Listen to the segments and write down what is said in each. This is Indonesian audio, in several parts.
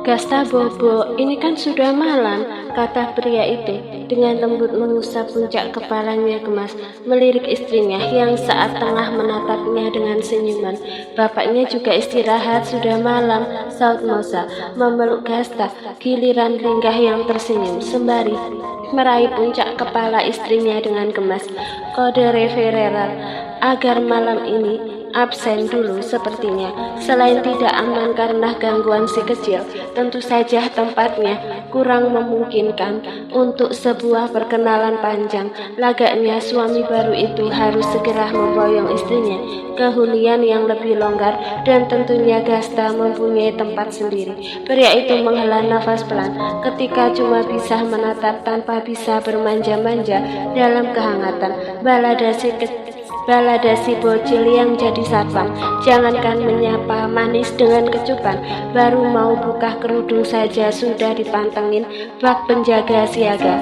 Gasta Bobo, ini kan sudah malam, kata pria itu dengan lembut mengusap puncak kepalanya gemas, melirik istrinya yang saat tengah menatapnya dengan senyuman. Bapaknya juga istirahat, sudah malam, saut Mosa, memeluk Gasta, giliran Linggah yang tersenyum, sembari meraih puncak kepala istrinya dengan gemas. Kode referral agar malam ini absen dulu sepertinya. Selain tidak aman karena gangguan si kecil, tentu saja tempatnya kurang memungkinkan untuk sebuah perkenalan panjang. Lagaknya suami baru itu harus segera memboyong istrinya ke hunian yang lebih longgar, dan tentunya Gasta mempunyai tempat sendiri. Pria itu menghela nafas pelan ketika cuma bisa menatap tanpa bisa bermanja-manja dalam kehangatan. Balada si bocil yang jadi satpam, jangankan menyapa manis dengan kecupan, baru mau buka kerudung saja sudah dipantengin bak penjaga siaga.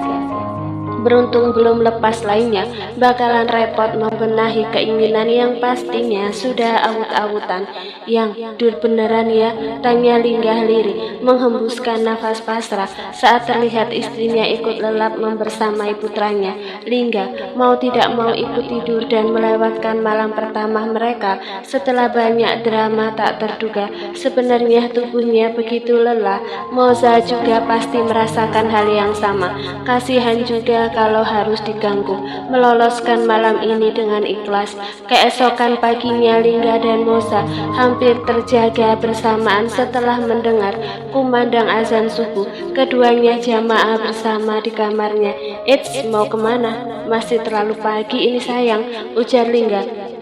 Beruntung belum lepas lainnya, bakalan repot membenahi keinginan yang pastinya sudah awut-awutan. Yang dur beneran ya, tanya Linggah lirih, menghembuskan nafas pasrah saat terlihat istrinya ikut lelap membersamai putranya. Linggah mau tidak mau ikut tidur dan melewatkan malam pertama mereka setelah banyak drama tak terduga. Sebenarnya tubuhnya begitu lelah, Moza juga pasti merasakan hal yang sama. Kasihan juga kalau harus diganggu, meloloskan malam ini dengan ikhlas. Keesokan paginya Linggah dan Moza hampir terjaga bersamaan setelah mendengar kumandang azan subuh. Keduanya jamaah bersama di kamarnya. "Eits, mau kemana? Masih terlalu pagi ini sayang," ujar Linggah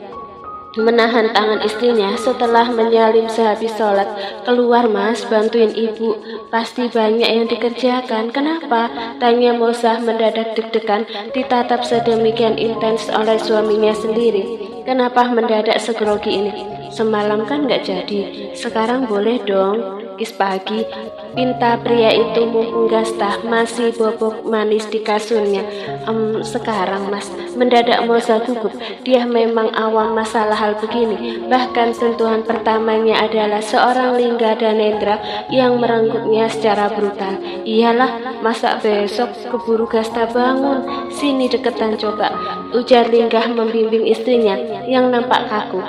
menahan tangan istrinya setelah menyalin sehabis sholat. "Keluar mas, bantuin ibu, pasti banyak yang dikerjakan." "Kenapa?" tanya Moza mendadak deg-degan, ditatap sedemikian intens oleh suaminya sendiri. "Kenapa mendadak segrogi ini? Semalam kan gak jadi, sekarang boleh dong." "Kis pagi," pinta pria itu mumpung Gasta masih bobok manis di kasurnya. Sekarang mas," mendadak Moza gugup. Dia memang awam masalah hal begini. Bahkan sentuhan pertamanya adalah seorang Linggah Danendra yang merenggutnya secara brutal. "Iyalah, masa besok keburu Gasta bangun. Sini deketan coba," ujar Linggah membimbing istrinya yang nampak kaku.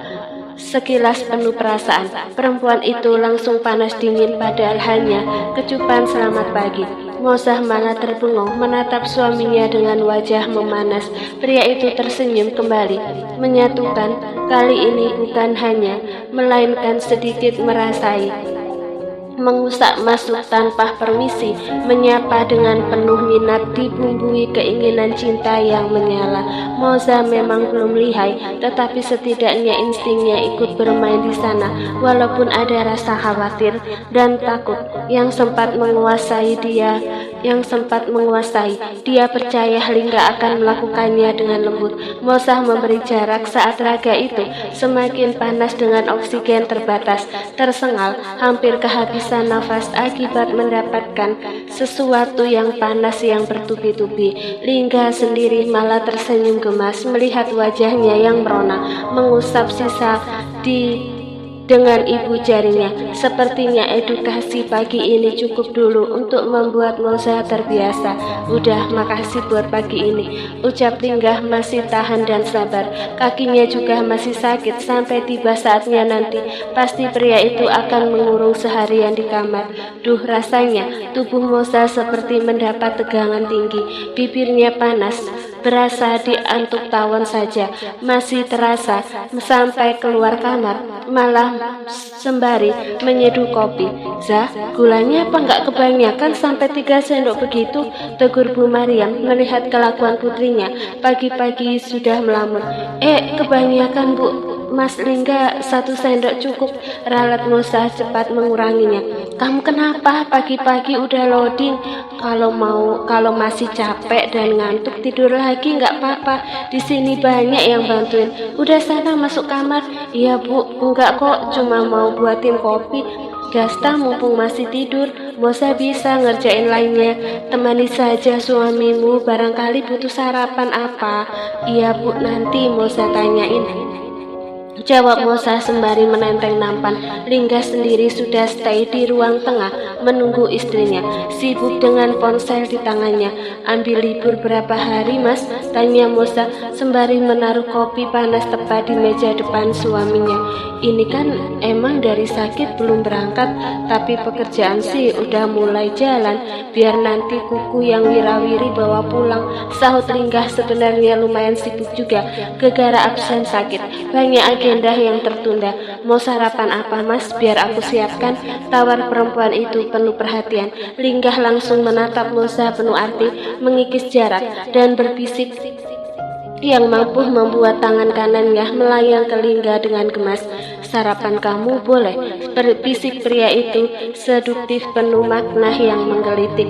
Sekilas penuh perasaan, perempuan itu langsung panas dingin padahal hanya kecupan selamat pagi. Moza malah terbengong menatap suaminya dengan wajah memanas. Pria itu tersenyum kembali, menyatukan kali ini bukan hanya, melainkan sedikit merasai. Mengusak masuk tanpa permisi, menyapa dengan penuh minat, dibumbui keinginan cinta yang menyala. Moza memang belum lihai, tetapi setidaknya instingnya ikut bermain di sana, walaupun ada rasa khawatir dan takut yang sempat menguasai dia. Dia percaya Linggah akan melakukannya dengan lembut. Moza memberi jarak saat raga itu semakin panas dengan oksigen terbatas, tersengal, hampir kehabisan nafas akibat mendapatkan sesuatu yang panas yang bertubi-tubi. Linggah sendiri malah tersenyum gemas melihat wajahnya yang merona, mengusap sisa dengan ibu jarinya. Sepertinya edukasi pagi ini cukup dulu untuk membuat Moza terbiasa. "Udah, makasih buat pagi ini," ucap Linggah masih tahan dan sabar. Kakinya juga masih sakit. Sampai tiba saatnya nanti, pasti pria itu akan mengurung seharian di kamar. Duh, rasanya tubuh Moza seperti mendapat tegangan tinggi. Bibirnya panas, berasa diantuk tawon saja, masih terasa sampai keluar kamar, malah sembari menyeduh kopi. "Zah, gulanya apa nggak kebanyakan sampai 3 sendok begitu?" tegur Bu Mariam melihat kelakuan putrinya pagi-pagi sudah melamun. Kebanyakan Bu, Mas Linggah 1 sendok cukup," ralat Moza cepat menguranginya. "Kamu kenapa pagi-pagi udah loading? Kalau masih capek dan ngantuk tidur lagi nggak apa-apa. Di sini banyak yang bantuin. Udah sana masuk kamar." "Iya Bu, enggak kok, cuma mau buatin kopi." "Gasta mumpung masih tidur, Moza bisa ngerjain lainnya. Temani saja suamimu, barangkali butuh sarapan apa." "Iya Bu, nanti Moza tanyain." Jawab Mosa sembari menenteng nampan. Lingga sendiri sudah stay di ruang tengah menunggu istrinya, sibuk dengan ponsel di tangannya. Ambil libur berapa hari mas? Tanya Mosa sembari menaruh kopi panas tepat di meja depan suaminya. Ini kan emang dari sakit belum berangkat, tapi pekerjaan sih udah mulai jalan. Biar nanti kuku yang wirawiri bawa pulang, sahut Lingga. Sebenarnya lumayan sibuk juga, gegara absen sakit, banyak agenda yang tertunda. Mau sarapan apa mas? Biar aku siapkan, tawar perempuan itu penuh perhatian. Lingga langsung menatap Mosa penuh arti, mengikis jarak dan berbisik yang mampu membuat tangan kanannya melayang ke Lingga dengan gemas. Sarapan kamu boleh, berbisik pria itu seduktif penuh makna yang menggelitik.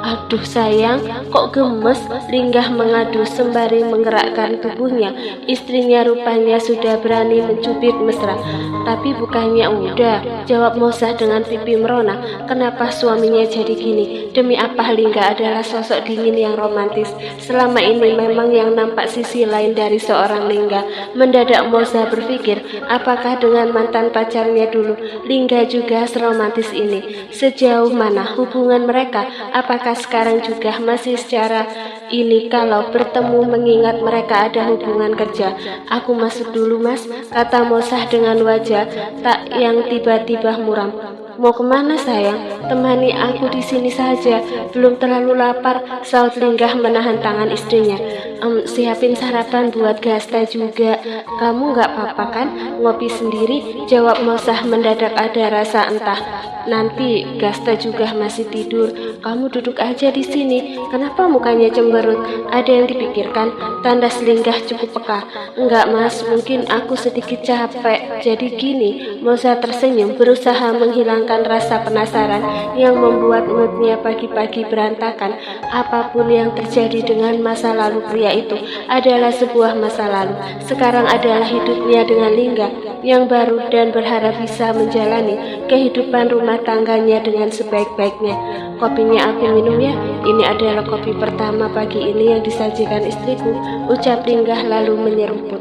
Aduh sayang, kok gemes? Lingga mengadu sembari menggerakkan tubuhnya. Istrinya rupanya sudah berani mencubit mesra. Tapi bukannya udah, jawab Mosa dengan pipi merona. Kenapa suaminya jadi gini? Demi apa Lingga adalah sosok dingin yang romantis. Selama ini memang yang nampak sisi lain dari seorang Lingga. Mendadak Mosa berpikir, apakah dengan mantan pacarnya dulu, Lingga juga seromantis ini? Sejauh mana hubungan mereka? Apakah sekarang juga masih secara ini kalau bertemu mengingat mereka ada hubungan kerja? Aku masuk dulu mas, kata Mosa dengan wajah tak yang tiba-tiba muram. Mau kemana sayang? Temani aku di sini saja. Belum terlalu lapar, saut Lingga menahan tangan istrinya. Siapin sarapan buat Gasta juga. Kamu nggak apa-apa kan? Ngopi sendiri? Jawab Mosa mendadak ada rasa entah. Nanti Gasta juga masih tidur. Kamu duduk aja di sini. Kenapa mukanya cemberut? Ada yang dipikirkan? Tanda Lingga cukup peka. Enggak mas, mungkin aku sedikit capek. Jadi gini, Mosa tersenyum berusaha menghilangkan rasa penasaran yang membuat moodnya pagi-pagi berantakan. Apapun yang terjadi dengan masa lalu pria itu adalah sebuah masa lalu. Sekarang adalah hidupnya dengan Lingga yang baru dan berharap bisa menjalani kehidupan rumah tangganya dengan sebaik-baiknya. Kopinya aku minum ya. Ini adalah kopi pertama pagi ini yang disajikan istriku, ucap Lingga lalu menyeruput.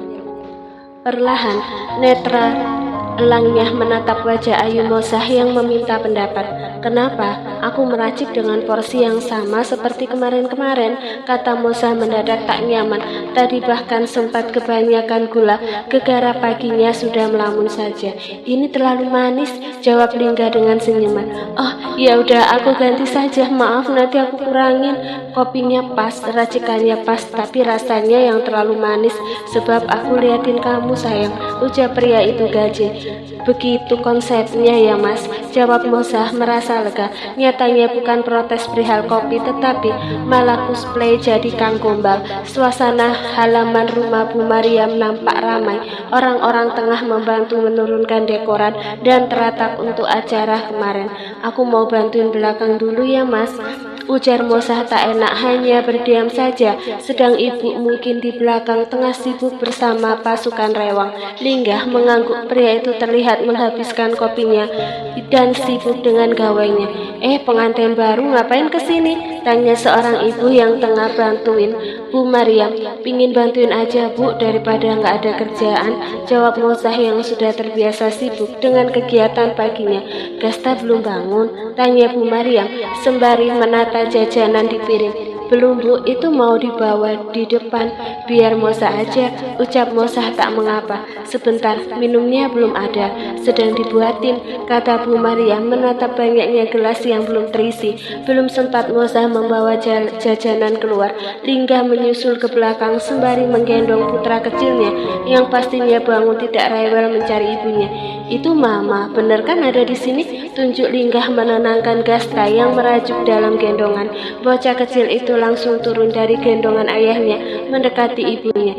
Perlahan, netra elangnya menatap wajah Ayu Mosa yang meminta pendapat. Kenapa? Aku meracik dengan porsi yang sama seperti kemarin-kemarin, kata Mosa mendadak tak nyaman. Tadi bahkan sempat kebanyakan gula, gegara paginya sudah melamun saja. Ini terlalu manis, jawab Lingga dengan senyuman. Oh, ya udah aku ganti saja, maaf nanti aku kurangin. Kopinya pas, racikannya pas, tapi rasanya yang terlalu manis. Sebab aku liatin kamu sayang, ucap pria itu gaje. Begitu konsepnya ya mas, jawab Mosa merasa lega. Nyatanya bukan protes perihal kopi, tetapi malah cosplay jadi Kang Gombal. Suasana halaman rumah Bu Mariam nampak ramai. Orang-orang tengah membantu menurunkan dekoran dan teratap untuk acara kemarin. Aku mau bantuin belakang dulu ya mas, ujar Mosa tak enak hanya berdiam saja. Sedang ibu mungkin di belakang tengah sibuk bersama pasukan rewang. Lingga mengangguk. Pria itu terlihat menghabiskan kopinya dan sibuk dengan gawainya. Pengantin baru ngapain kesini? Tanya seorang ibu yang tengah bantuin Bu Mariam. Pingin bantuin aja bu, daripada nggak ada kerjaan, jawab Mosa yang sudah terbiasa sibuk dengan kegiatan paginya. Gasta belum bangun? Tanya Bu Mariam sembari menata jajanan di piring. Belum bu, itu mau dibawa di depan. Biar Mosa aja, ucap Mosa tak mengapa. Sebentar, minumnya belum ada, sedang dibuatin, kata Bu Mariam menatap banyaknya gelas yang belum terisi. Belum sempat Mosa membawa jajanan keluar, Lingga menyusul ke belakang sembari menggendong putra kecilnya yang pastinya bangun tidak rewel mencari ibunya. Itu mama, bener kan ada di sini? Tunjuk Lingga menenangkan Gasta yang merajuk dalam gendongan. Bocah kecil itu langsung turun dari gendongan ayahnya mendekati ibunya.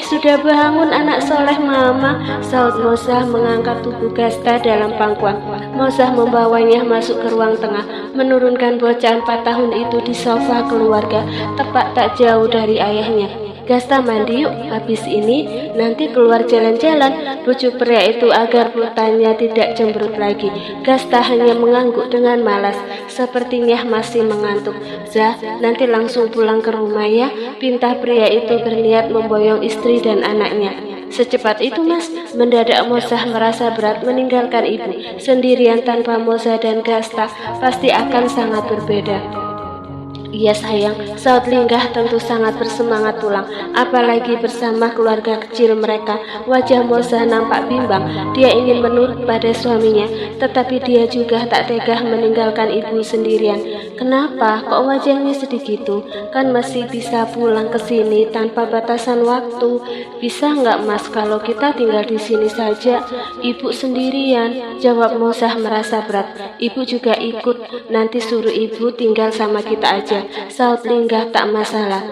Sudah bangun anak soleh mama, saut Mosa mengangkat tubuh Gasta dalam pangkuan. Mosa membawanya masuk ke ruang tengah, menurunkan bocah 4 tahun itu di sofa keluarga tepat tak jauh dari ayahnya. Gasta mandi yuk, habis ini nanti keluar jalan-jalan, bujuk pria itu agar pultanya tidak cemberut lagi. Gasta hanya mengangguk dengan malas, sepertinya masih mengantuk. Zah, nanti langsung pulang ke rumah ya, pinta pria itu berniat memboyong istri dan anaknya. Secepat itu Mas, mendadak Moza merasa berat meninggalkan ibu sendirian tanpa Moza dan Gasta pasti akan sangat berbeda. Iya sayang, saat Linggah tentu sangat bersemangat pulang, apalagi bersama keluarga kecil mereka. Wajah Moza nampak bimbang, dia ingin menurut pada suaminya, tetapi dia juga tak tega meninggalkan ibu sendirian. Kenapa? Kok wajahnya sedih gitu? Kan masih bisa pulang ke sini tanpa batasan waktu. Bisa nggak Mas kalau kita tinggal di sini saja? Ibu sendirian, jawab Moza merasa berat. Ibu juga ikut, nanti suruh ibu tinggal sama kita aja. Saud Linggah tak masalah.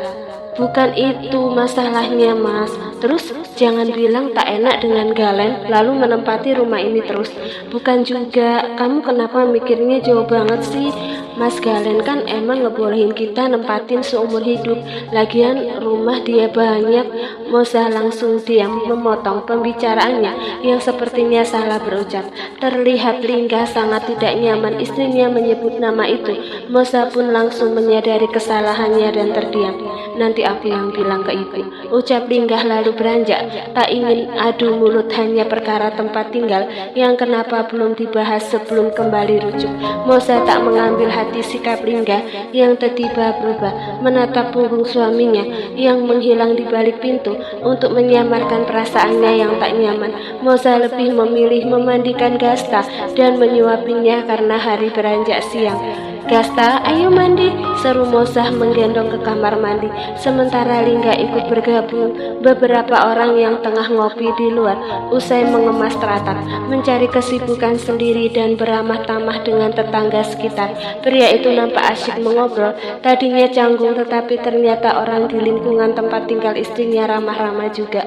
Bukan itu masalahnya Mas. Terus jangan bilang tak enak dengan Galen lalu menempati rumah ini terus. Bukan juga, kamu kenapa mikirnya jauh banget sih? Mas Galen kan emang ngebolehin kita nempatin seumur hidup. Lagian rumah dia banyak. Moza langsung diam memotong pembicaraannya yang sepertinya salah berucap. Terlihat Linggah sangat tidak nyaman istrinya menyebut nama itu. Moza pun langsung menyadari kesalahannya dan terdiam. Nanti aku yang bilang ke ibu, ucap Linggah lalu beranjak. Tak ingin adu mulut hanya perkara tempat tinggal yang kenapa belum dibahas sebelum kembali rujuk. Moza tak mengambil hati sikap Linggah yang tiba-tiba berubah, menatap punggung suaminya yang menghilang di balik pintu untuk menyamarkan perasaannya yang tak nyaman. Moza lebih memilih memandikan Gasta dan menyuapinya karena hari beranjak siang. Gasta, ayo mandi, seru Moza menggendong ke kamar mandi. Sementara Linggah ikut bergabung. Beberapa orang yang tengah ngopi di luar usai mengemas teratak, mencari kesibukan sendiri dan beramah tamah dengan tetangga sekitar. Pria itu nampak asyik mengobrol. Tadinya canggung tetapi ternyata orang di lingkungan tempat tinggal istrinya ramah-ramah juga.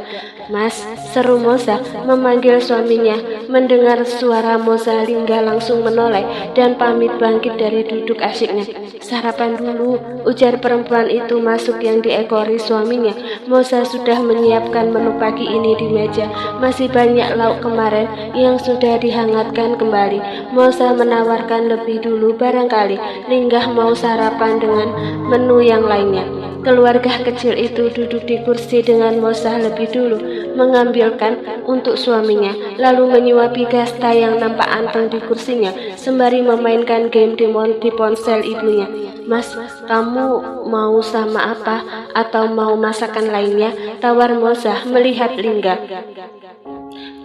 Mas, seru Moza memanggil suaminya. Mendengar suara Moza, Linggah langsung menoleh dan pamit bangkit dari duduk asyiknya. Sarapan dulu, ujar perempuan itu masuk yang diekori suaminya. Moza sudah menyiapkan menu pagi ini di meja. Masih banyak lauk kemarin yang sudah dihangatkan kembali. Moza menawarkan lebih dulu, barangkali Linggah mau sarapan dengan menu yang lainnya. Keluarga kecil itu duduk di kursi dengan Moza lebih dulu mengambilkan untuk suaminya, lalu menyuapi Gasta yang nampak anteng di kursinya sembari memainkan game di ponsel ibunya. Mas, kamu mau sama apa? Atau mau masakan lainnya? Tawar Moza melihat Linggah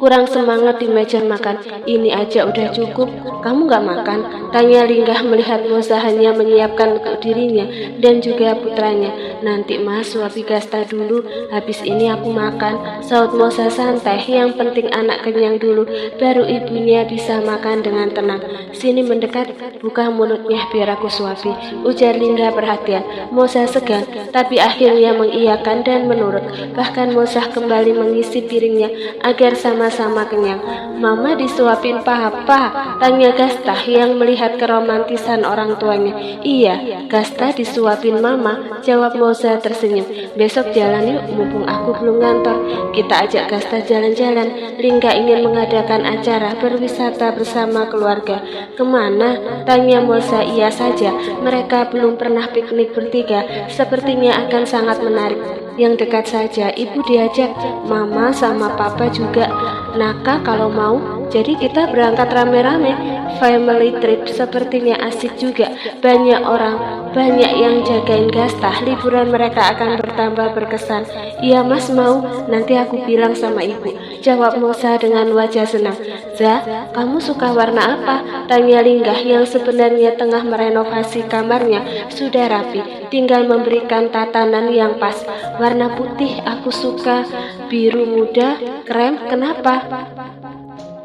kurang semangat di meja makan. Ini aja udah cukup, kamu gak makan? Tanya Linggah melihat Moza hanya menyiapkan untuk dirinya dan juga putranya. Nanti Mas suapi Gasta dulu, habis ini aku makan, saut Moza santai. Yang penting anak kenyang dulu, baru ibunya bisa makan dengan tenang. Sini mendekat, buka mulutnya biar aku suapi, ujar Linggah perhatian. Moza segan, tapi akhirnya mengiyakan dan menurut. Bahkan Moza kembali mengisi piringnya agar sama-sama kenyang. Mama disuapin papa? Tanya Gasta yang melihat keromantisan orang tuanya. Iya, Gasta disuapin mama, jawab Moza tersenyum. Besok jalan yuk, mumpung aku belum ngantor. Kita ajak Gasta jalan-jalan. Linggah ingin mengadakan acara berwisata bersama keluarga. Kemana? Tanya Moza. Iya saja, mereka belum pernah piknik bertiga. Sepertinya akan sangat menarik. Yang dekat saja, ibu diajak, mama sama papa juga. Naka kalau mau, jadi kita berangkat rame-rame. Family trip sepertinya asik juga. Banyak orang, banyak yang jagain Gasta. Liburan mereka akan bertambah berkesan. Iya Mas mau, nanti aku bilang sama ibu, jawab Moza dengan wajah senang. Za, kamu suka warna apa? Tanya Linggah yang sebenarnya tengah merenovasi kamarnya. Sudah rapi, tinggal memberikan tatanan yang pas. Warna putih aku suka, biru muda, krem, kenapa?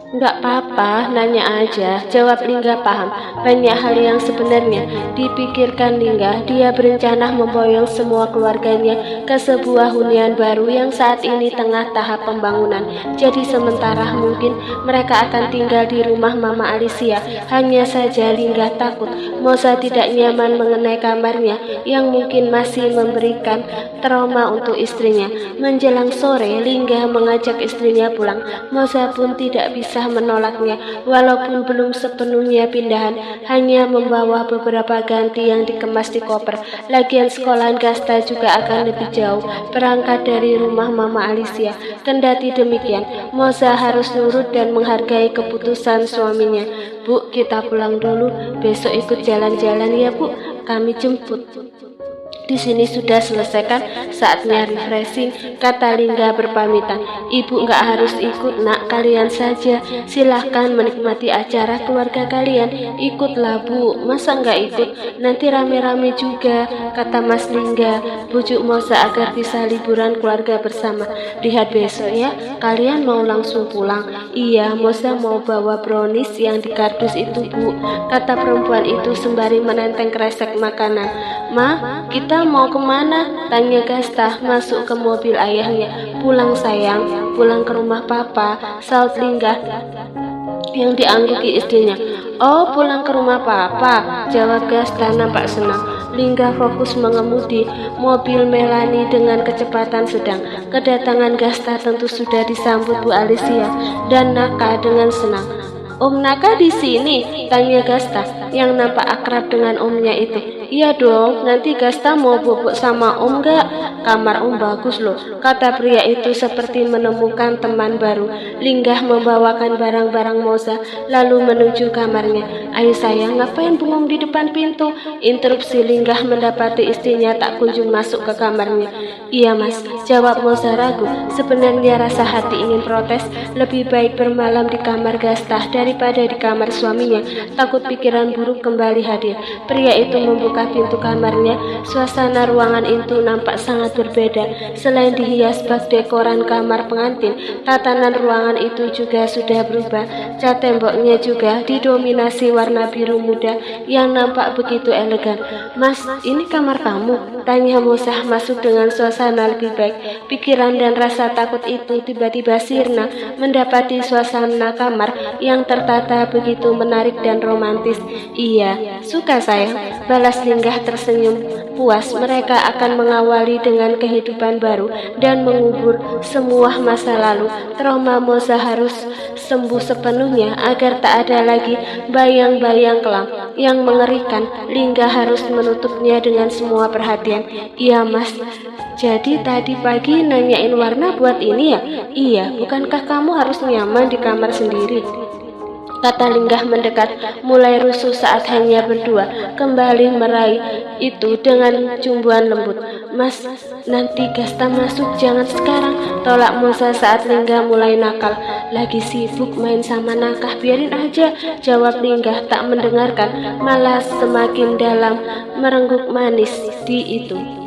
Enggak apa-apa, nanya aja, jawab Linggah paham. Banyak hal yang sebenarnya dipikirkan Linggah. Dia berencana memboyong semua keluarganya ke sebuah hunian baru yang saat ini tengah tahap pembangunan. Jadi sementara mungkin mereka akan tinggal di rumah Mama Alicia. Hanya saja Linggah takut Moza tidak nyaman mengenai kamarnya yang mungkin masih memberikan trauma untuk istrinya. Menjelang sore, Linggah mengajak istrinya pulang. Moza pun tidak bisa bisa menolaknya, walaupun belum sepenuhnya pindahan, hanya membawa beberapa ganti yang dikemas di koper. Lagian sekolahan Gasta juga akan lebih jauh berangkat dari rumah Mama Alicia. Kendati demikian, Moza harus nurut dan menghargai keputusan suaminya. Bu, kita pulang dulu, besok ikut jalan-jalan ya Bu, kami jemput. Di sini sudah selesai kan? Saatnya refreshing, kata Lingga berpamitan. Ibu nggak harus ikut nak, kalian saja. Silahkan menikmati acara keluarga kalian. Ikutlah Bu, masa nggak ikut? Nanti rame-rame juga, kata Mas Lingga. Bujuk Moza agar bisa liburan keluarga bersama. Lihat besok ya, kalian mau langsung pulang? Iya, Moza mau bawa brownies yang di kardus itu Bu, kata perempuan itu sembari menenteng kresek makanan. Ma, kita mau kemana? Tanya Gasta masuk ke mobil ayahnya. Pulang sayang, pulang ke rumah papa, saut Lingga yang diangguki istrinya. Oh, pulang ke rumah papa, jawab Gasta nampak senang. Lingga fokus mengemudi mobil Melani dengan kecepatan sedang. Kedatangan Gasta tentu sudah disambut Bu Alicia dan Naka dengan senang. Om Naka di sini? Tanya Gasta yang nampak akrab dengan omnya itu. Iya dong, nanti Gasta mau bobok sama om gak? Kamar om bagus loh, kata pria itu seperti menemukan teman baru. Lingga membawakan barang-barang Moza lalu menuju kamarnya. Ayo sayang, ngapain bengong di depan pintu? Interupsi Lingga mendapati istrinya tak kunjung masuk ke kamarnya. Iya mas, jawab Moza ragu. Sebenarnya rasa hati ingin protes, lebih baik bermalam di kamar Gasta daripada di kamar suaminya. Takut pikiran buruk kembali hadir. Pria itu membuka pintu kamarnya. Suasana ruangan itu nampak sangat berbeda. Selain dihias bak dekoran kamar pengantin, tatanan ruangan itu juga sudah berubah. Cat temboknya juga didominasi warna biru muda yang nampak begitu elegan. Mas, ini kamar kamu? Tanya Moza masuk dengan suasana lebih baik. Pikiran dan rasa takut itu tiba-tiba sirna mendapati suasana kamar yang tertata begitu menarik dan romantis. Iya, suka sayang, balas Lingga tersenyum puas. Mereka akan mengawali dengan kehidupan baru dan mengubur semua masa lalu. Trauma Moza harus sembuh sepenuhnya agar tak ada lagi bayang-bayang kelam yang mengerikan. Lingga harus menutupnya dengan semua perhatian. Iya mas, jadi tadi pagi nanyain warna buat ini ya? Iya, bukankah kamu harus nyaman di kamar sendiri? Kata Lingga mendekat, mulai rusuh saat hanya berdua, kembali meraih itu dengan cumbuan lembut. Mas, nanti Gasta masuk, jangan sekarang, tolak Moza saat Lingga mulai nakal. Lagi sibuk main sama Naka, biarin aja, jawab Lingga tak mendengarkan, malah semakin dalam merengguk manis di itu.